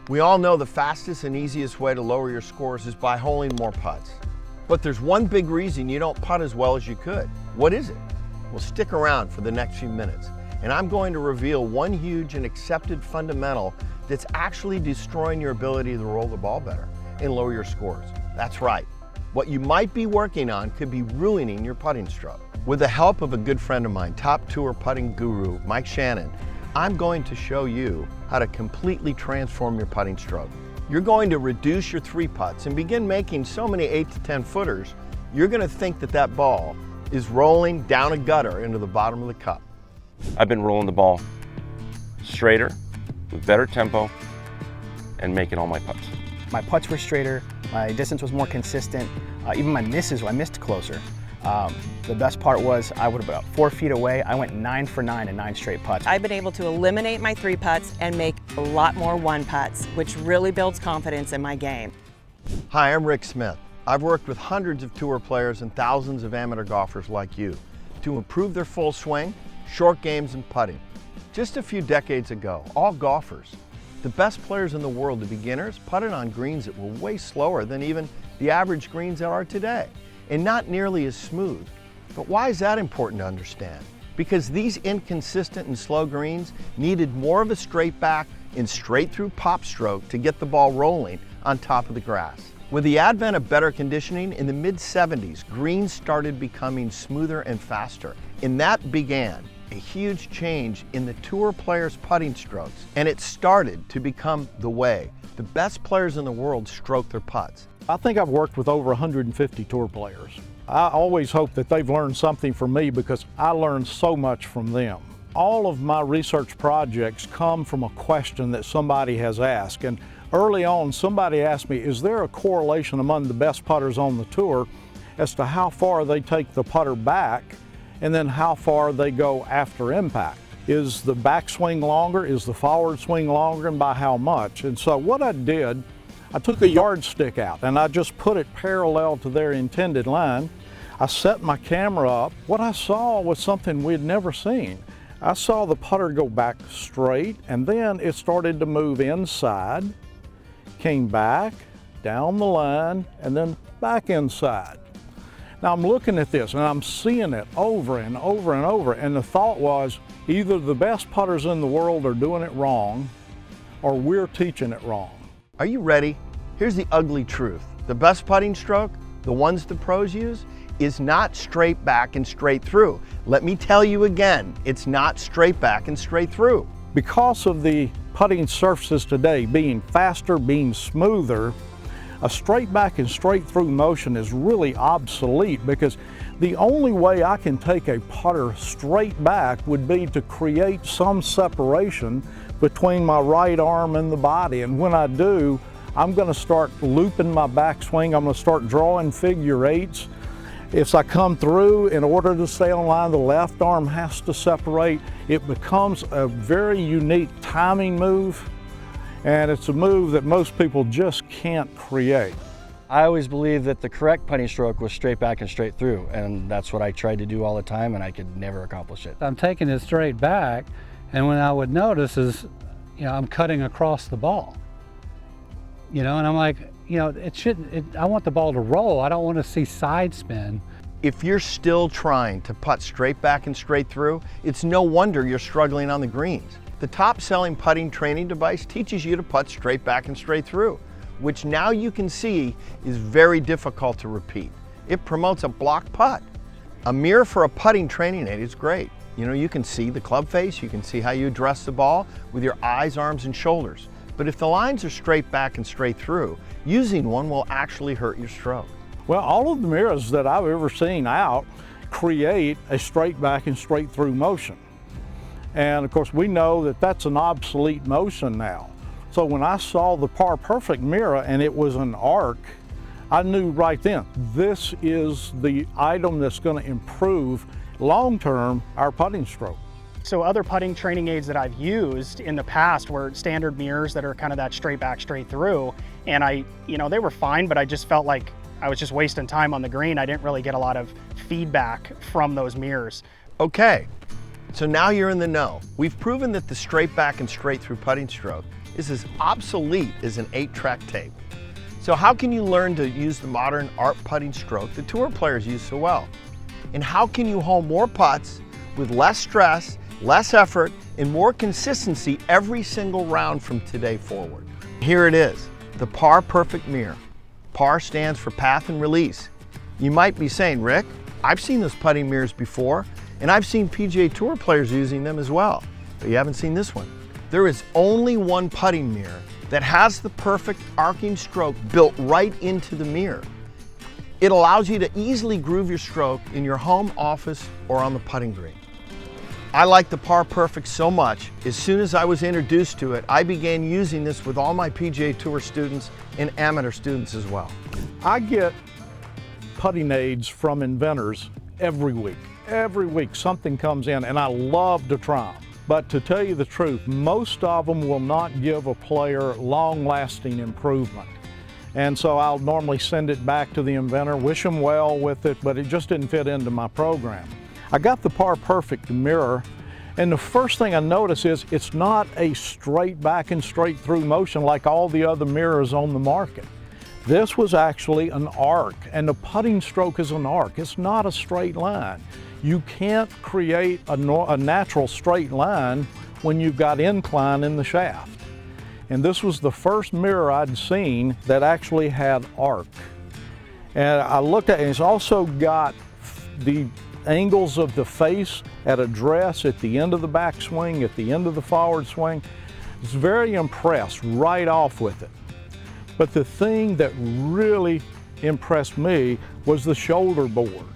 We all know the fastest and easiest way to lower your scores is by holing more putts. But there's one big reason you don't putt as well as you could. What is it? Well, stick around for the next few minutes, and I'm going to reveal one huge and accepted fundamental that's actually destroying your ability to roll the ball better and lower your scores. That's right. What you might be working on could be ruining your putting stroke. With the help of a good friend of mine, top tour putting guru, Mike Shannon, I'm going to show you how to completely transform your putting stroke. You're going to reduce your 3-putts and begin making so many 8 to 10 footers, you're going to think that that ball is rolling down a gutter into the bottom of the cup. I've been rolling the ball straighter, with better tempo, and making all my putts. My putts were straighter, my distance was more consistent, even my misses, I missed closer. The best part was I was about 4 feet away. I went 9 for 9 in 9 straight putts. I've been able to eliminate my 3-putts and make a lot more 1-putts, which really builds confidence in my game. Hi, I'm Rick Smith. I've worked with hundreds of tour players and thousands of amateur golfers like you to improve their full swing, short games, and putting. Just a few decades ago, all golfers, the best players in the world, the beginners, putted on greens that were way slower than even the average greens there are today, and not nearly as smooth. But why is that important to understand? Because these inconsistent and slow greens needed more of a straight back and straight through pop stroke to get the ball rolling on top of the grass. With the advent of better conditioning in the mid-70s, greens started becoming smoother and faster, and that began a huge change in the tour players' putting strokes, and it started to become the way the best players in the world stroke their putts. I think I've worked with over 150 tour players. I always hope that they've learned something from me because I learned so much from them. All of my research projects come from a question that somebody has asked. And early on, somebody asked me, is there a correlation among the best putters on the tour as to how far they take the putter back and then how far they go after impact? Is the backswing longer? Is the forward swing longer, and by how much? And so what I did, I took a yardstick out and I just put it parallel to their intended line. I set my camera up. What I saw was something we'd never seen. I saw the putter go back straight, and then it started to move inside, came back, down the line, and then back inside. Now I'm looking at this and I'm seeing it over and over and over, and the thought was either the best putters in the world are doing it wrong or we're teaching it wrong. Are you ready? Here's the ugly truth. The best putting stroke, the ones the pros use, is not straight back and straight through. Let me tell you again, it's not straight back and straight through. Because of the putting surfaces today being faster, being smoother, a straight back and straight through motion is really obsolete, because the only way I can take a putter straight back would be to create some separation between my right arm and the body. And when I do, I'm going to start looping my backswing. I'm going to start drawing figure eights. If I come through, in order to stay on line, the left arm has to separate. It becomes a very unique timing move, and it's a move that most people just can't create. I always believed that the correct putting stroke was straight back and straight through, and that's what I tried to do all the time, and I could never accomplish it. I'm taking it straight back, and when I would notice is, I'm cutting across the ball. And I'm like, I want the ball to roll. I don't want to see side spin. If you're still trying to putt straight back and straight through, it's no wonder you're struggling on the greens. The top-selling putting training device teaches you to putt straight back and straight through, which now you can see is very difficult to repeat. It promotes a block putt. A mirror for a putting training aid is great. You can see the club face, you can see how you address the ball with your eyes, arms, and shoulders. But if the lines are straight back and straight through, using one will actually hurt your stroke. Well, all of the mirrors that I've ever seen out create a straight back and straight through motion. And of course, we know that that's an obsolete motion now. So when I saw the Par Perfect mirror and it was an arc, I knew right then, this is the item that's going to improve long-term our putting stroke. So other putting training aids that I've used in the past were standard mirrors that are kind of that straight back, straight through. And they were fine, but I just felt like I was just wasting time on the green. I didn't really get a lot of feedback from those mirrors. Okay, so now you're in the know. We've proven that the straight back and straight through putting stroke is as obsolete as an 8-track tape. So how can you learn to use the modern art putting stroke that tour players use so well? And how can you hole more putts with less stress, less effort, and more consistency every single round from today forward? Here it is, the Par Perfect Mirror. Par stands for path and release. You might be saying, Rick, I've seen those putting mirrors before, and I've seen PGA Tour players using them as well, but you haven't seen this one. There is only one putting mirror that has the perfect arcing stroke built right into the mirror. It allows you to easily groove your stroke in your home, office, or on the putting green. I like the Par Perfect so much, as soon as I was introduced to it, I began using this with all my PGA Tour students and amateur students as well. I get putting aids from inventors every week. Every week something comes in, and I love to try them. But to tell you the truth, most of them will not give a player long-lasting improvement. And so I'll normally send it back to the inventor, wish them well with it, but it just didn't fit into my program. I got the Par Perfect mirror, and the first thing I notice is it's not a straight back and straight through motion like all the other mirrors on the market. This was actually an arc, and the putting stroke is an arc. It's not a straight line. You can't create a natural straight line when you've got incline in the shaft. And this was the first mirror I'd seen that actually had arc. And I looked at it, and it's also got the angles of the face at address at the end of the backswing, at the end of the forward swing. I was very impressed right off with it. But the thing that really impressed me was the shoulder board.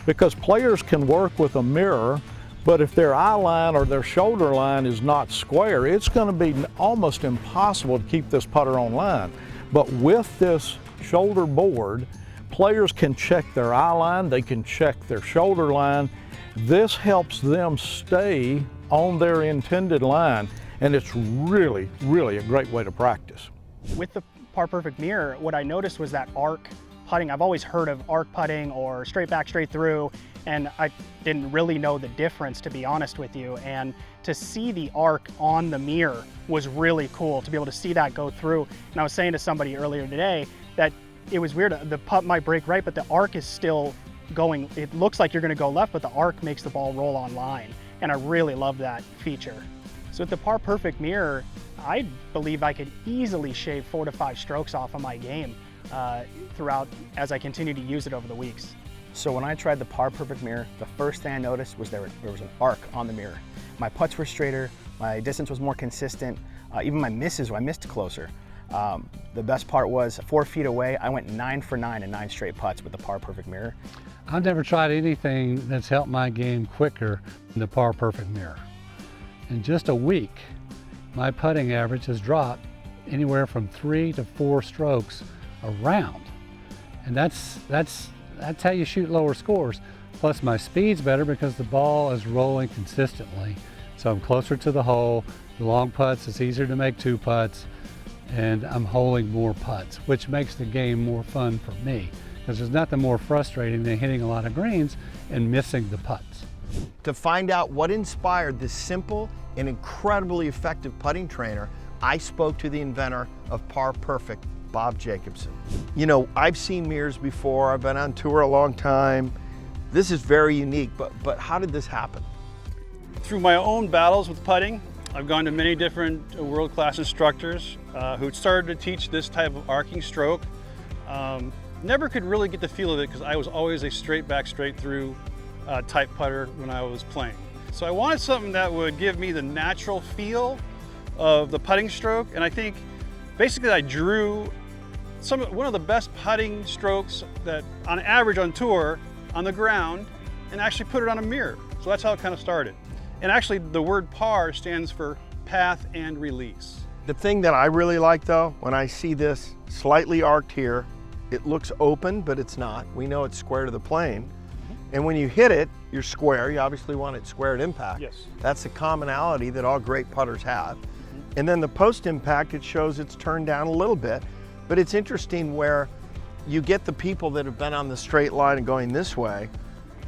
Because players can work with a mirror, but if their eye line or their shoulder line is not square, it's going to be almost impossible to keep this putter on line. But with this shoulder board, players can check their eye line, they can check their shoulder line. This helps them stay on their intended line, and it's really, really a great way to practice. With the Par Perfect mirror, what I noticed was that arc putting. I've always heard of arc putting or straight back, straight through, and I didn't really know the difference, to be honest with you. And to see the arc on the mirror was really cool, to be able to see that go through. And I was saying to somebody earlier today that it was weird, the putt might break right, but the arc is still going, it looks like you're gonna go left, but the arc makes the ball roll on line. And I really love that feature. So with the Par Perfect mirror, I believe I could easily shave 4 to 5 strokes off of my game throughout as I continue to use it over the weeks. So when I tried the Par Perfect mirror, the first thing I noticed was there was an arc on the mirror. My putts were straighter, my distance was more consistent, even my misses, I missed closer. The best part was 4 feet away, I went 9 for 9 in 9 straight putts with the Par Perfect mirror. I've never tried anything that's helped my game quicker than the Par Perfect mirror. In just a week, my putting average has dropped anywhere from 3 to 4 strokes a round. And that's how you shoot lower scores. Plus my speed's better because the ball is rolling consistently. So I'm closer to the hole, the long putts, it's easier to make 2 putts, and I'm holing more putts, which makes the game more fun for me. Because there's nothing more frustrating than hitting a lot of greens and missing the putts. To find out what inspired this simple and incredibly effective putting trainer, I spoke to the inventor of Par Perfect, Bob Jacobson. You know, I've seen mirrors before, I've been on tour a long time. This is very unique, but how did this happen? Through my own battles with putting, I've gone to many different world-class instructors who started to teach this type of arcing stroke. Never could really get the feel of it because I was always a straight back, straight through type putter when I was playing. So I wanted something that would give me the natural feel of the putting stroke, and I think basically I drew one of the best putting strokes that on average on tour on the ground and actually put it on a mirror. So that's how it kind of started. And actually the word par stands for path and release. The thing that I really like though, when I see this slightly arced here, it looks open, but it's not. We know it's square to the plane. And when you hit it, you're square. You obviously want it square at impact. Yes. That's the commonality that all great putters have. And then the post impact, it shows it's turned down a little bit, but it's interesting where you get the people that have been on the straight line and going this way,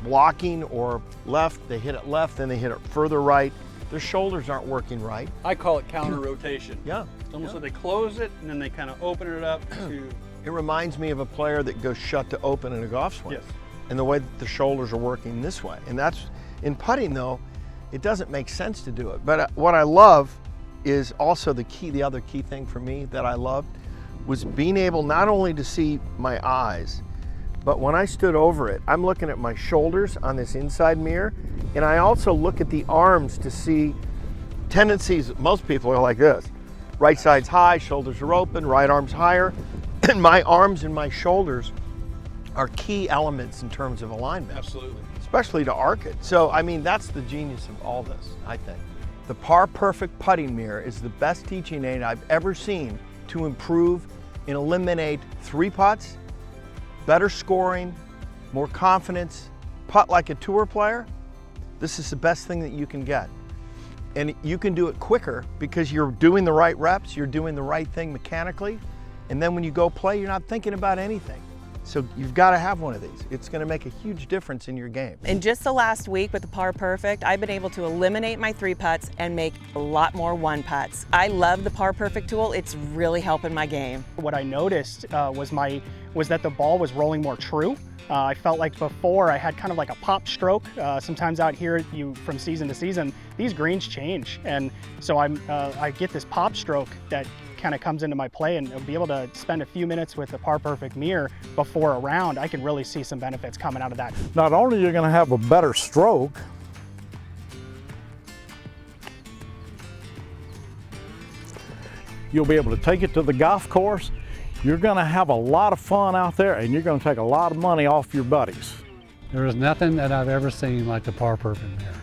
blocking or left, they hit it left, then they hit it further right. their shoulders aren't working right. I call it counter rotation. Yeah. It's almost like they close it and then they kind of open it up to. It reminds me of a player that goes shut to open in a golf swing. Yes. And the way that the shoulders are working this way. And that's, in putting though, it doesn't make sense to do it. But what I love is also the other key thing for me that I loved was being able not only to see my eyes, but when I stood over it, I'm looking at my shoulders on this inside mirror, and I also look at the arms to see tendencies. Most people are like this. Right side's high, shoulders are open, right arm's higher. And my arms and my shoulders are key elements in terms of alignment. Absolutely. Especially to arc it. So, I mean, that's the genius of all this, I think. The Par Perfect putting mirror is the best teaching aid I've ever seen to improve and eliminate 3 putts, better scoring, more confidence, putt like a tour player. This is the best thing that you can get. And you can do it quicker because you're doing the right reps, you're doing the right thing mechanically, and then when you go play, you're not thinking about anything. So you've got to have one of these. It's going to make a huge difference in your game. In just the last week with the Par Perfect, I've been able to eliminate my 3 putts and make a lot more 1 putts. I love the Par Perfect tool. It's really helping my game. What I noticed was that the ball was rolling more true. I felt like before I had kind of like a pop stroke. Sometimes out here, from season to season, these greens change, and so I get this pop stroke that kind of comes into my play, and be able to spend a few minutes with the Par Perfect mirror before a round, I can really see some benefits coming out of that. Not only are you going to have a better stroke, you'll be able to take it to the golf course. You're going to have a lot of fun out there, and you're going to take a lot of money off your buddies. There is nothing that I've ever seen like the Par Perfect mirror.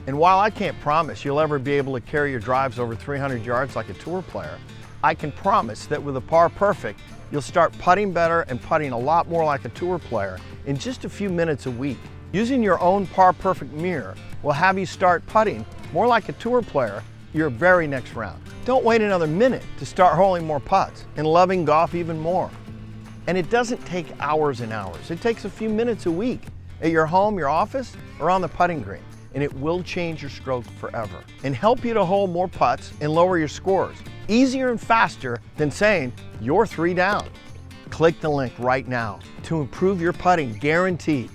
And while I can't promise you'll ever be able to carry your drives over 300 yards like a tour player, I can promise that with a Par Perfect, you'll start putting better and putting a lot more like a tour player in just a few minutes a week. Using your own Par Perfect mirror will have you start putting more like a tour player your very next round. Don't wait another minute to start holing more putts and loving golf even more. And it doesn't take hours and hours. It takes a few minutes a week at your home, your office, or on the putting green. And it will change your stroke forever and help you to hole more putts and lower your scores. Easier and faster than saying you're 3 down. Click the link right now to improve your putting, guaranteed.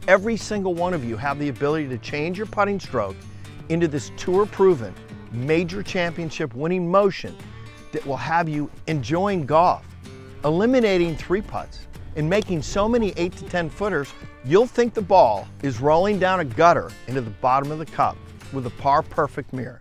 Every single one of you have the ability to change your putting stroke into this tour-proven, major championship winning motion that will have you enjoying golf, eliminating 3 putts, and making so many 8 to 10 footers, you'll think the ball is rolling down a gutter into the bottom of the cup with a Par Perfect mirror.